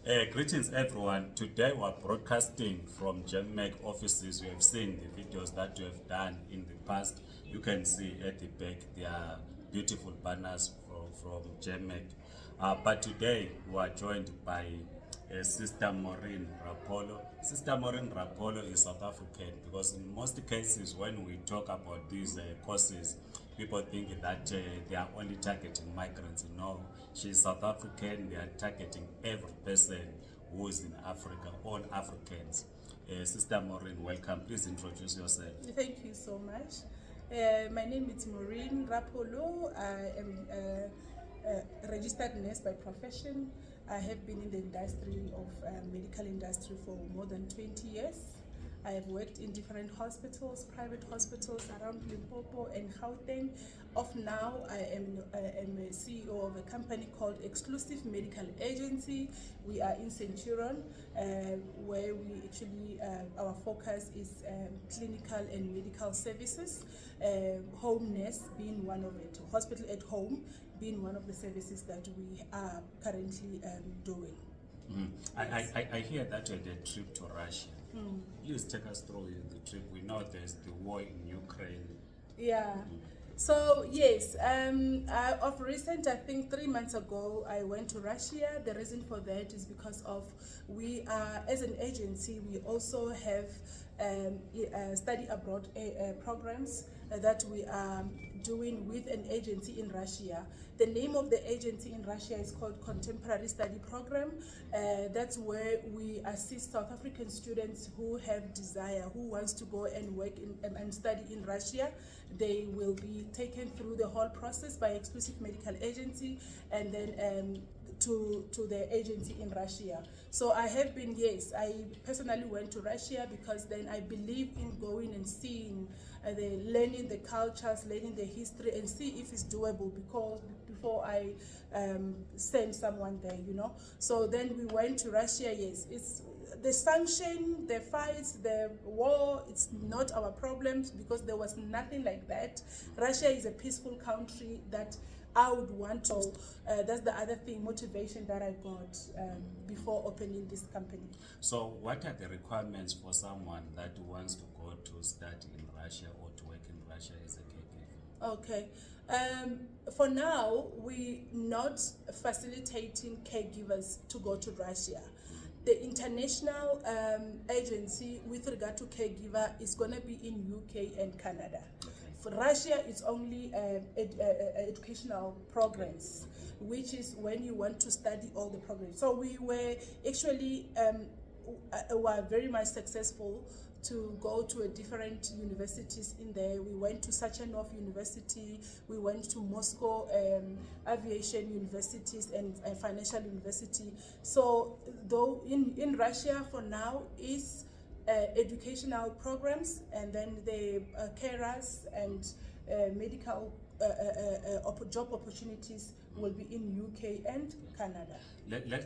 Greetings everyone. Today we're broadcasting from GEMMEC offices. You have seen the videos that you have done in the past. You can see at the back there are beautiful banners from GEMMEC. But today we are joined by Sister Maureen Rapolo. Sister Maureen Rapolo is South African because in most cases when we talk about these courses, people think that they are only targeting migrants. No, she's South African. They are targeting every person who is in Africa, all Africans. Sister Maureen, welcome. Please introduce yourself. Thank you so much. My name is Maureen Rapolo. I am a registered nurse by profession. I have been in the industry of medical industry for more than 20 years. I have worked in different hospitals, private hospitals around Limpopo and Gauteng. Of now, I am a CEO of a company called Exclusive Medical Agency. We are in Centurion, where we actually, our focus is clinical and medical services, home nurse being one of it, hospital at home being one of the services that we are currently doing. I hear that you had a trip to Russia. Please take us through the trip. We know there's the war in Ukraine. Yeah. So yes, of recent, I think 3 months ago, I went to Russia. The reason for that is because of we are, as an agency, we also have study abroad programs that we are doing with an agency in Russia. The name of the agency in Russia is called Contemporary Study Program. That's where we assist South African students who have desire, who wants to go and work in, and study in Russia. They will be taken through the whole process by Exclusive Medical Agency and then to the agency in Russia. So I have been, yes, I personally went to Russia because then I believe in going and seeing, learning the cultures, learning the history, and see if it's doable because before I send someone there, you know. So then we went to Russia. Yes, it's the sanction, the fights, the war, it's not our problems because there was nothing like that. Russia is a peaceful country that I would want to. That's the other thing, motivation that I got before opening this company. So what are the requirements for someone that wants to go to study in Russia or to work in Russia as a caregiver? Okay. For now, we're not facilitating caregivers to go to Russia. The international agency with regard to caregiver is going to be in UK and Canada. For Russia, it's only educational programs, which is when you want to study all the programs. So we were actually were very much successful to go to a different universities in there. We went to Sachanov University, we went to Moscow Aviation Universities and Financial University. So though in Russia for now is educational programs, and then the carers and medical job opportunities will be in UK and Canada.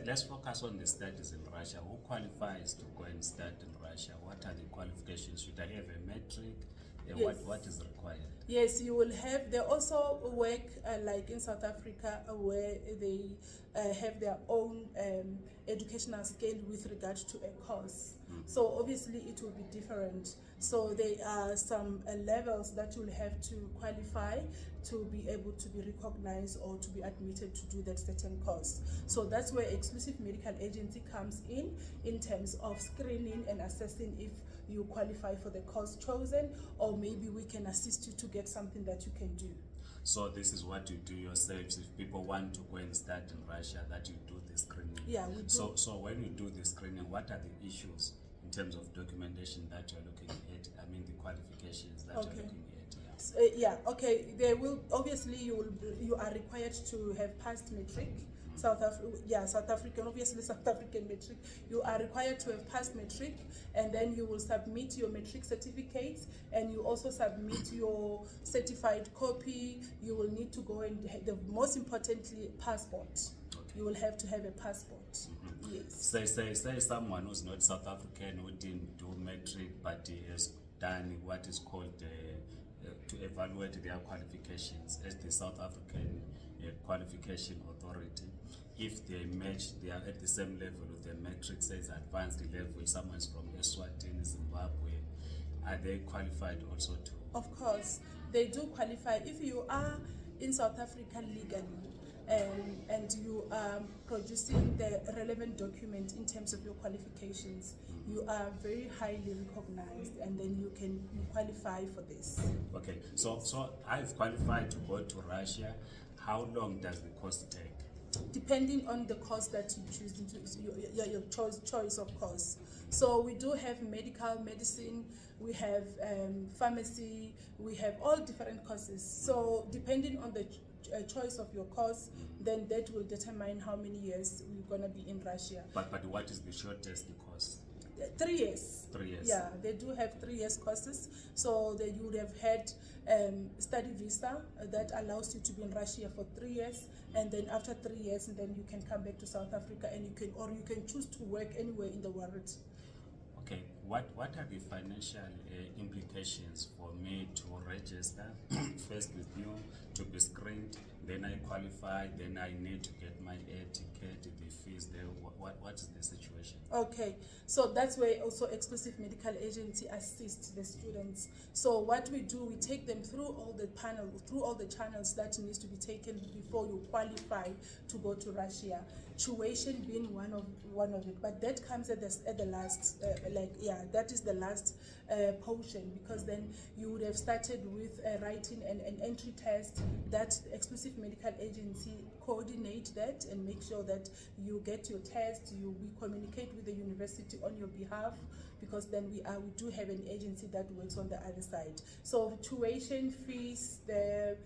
Let's focus on the studies in Russia. Who qualifies to go and study in Russia? What are the qualifications? Should I have a metric? Yes. What is required? Yes, you will have. They also work like in South Africa, where they have their own educational scale with regard to a course. So obviously it will be different. So there are some levels that you'll have to qualify to be able to be recognized or to be admitted to do that certain course. So that's where Exclusive Medical Agency comes in terms of screening and assessing if you qualify for the course chosen, or maybe we can assist you to get something that you can do. So this is what you do yourselves. If people want to go and start in Russia, that you do the screening. Yeah, we do. So when you do the screening, what are the issues in terms of documentation that you're looking at? I mean, the qualifications that you're looking at. Yeah, okay. They will obviously you are required to have passed matric. South African, obviously South African matric. You are required to have passed matric, and then you will submit your matric certificate, and you also submit your certified copy. You will need to go and most importantly, passport. You will have to have a passport. Yes. Say someone who's not South African, who didn't do matric, but he has done what is called to evaluate their qualifications as the South African qualification authority. If they match, they are at the same level with the matrix says advanced level, someone's from Eswatini, Zimbabwe, are they qualified also to? Of course, they do qualify. If you are in South Africa legally and you are producing the relevant document in terms of your qualifications, you are very highly recognized, and then you qualify for this. Okay, so I've qualified to go to Russia. How long does the course take? Depending on the course that you choose, your choice of course. So we do have medicine, we have pharmacy, we have all different courses. So depending on the choice of your course, then that will determine how many years we're going to be in Russia. But what is the shortest course? 3 years. 3 years. Yeah, they do have 3 years courses. So that you would have had study visa that allows you to be in Russia for 3 years, and then after 3 years, and then you can come back to South Africa, and you can choose to work anywhere in the world. Okay, what are the financial implications for me to register first with you, to be screened, then I qualify, then I need to get my air ticket, the fees there? What is the situation? Okay, so that's where also Exclusive Medical Agency assists the students. So what we do, we take them through all the channels that needs to be taken before you qualify to go to Russia. Tuition being one of it, but that comes at the last, that is the last portion, because then you would have started with writing an entry test that Exclusive Medical Agency coordinate that and make sure that you get your test. We communicate with the university on your behalf, because then we do have an agency that works on the other side. So tuition fees, the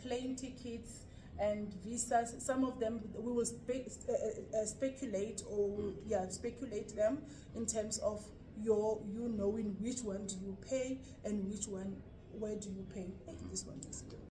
plane tickets and visas, some of them we will speculate them in terms of you knowing which one do you pay and which one where do you pay. Hey, this one is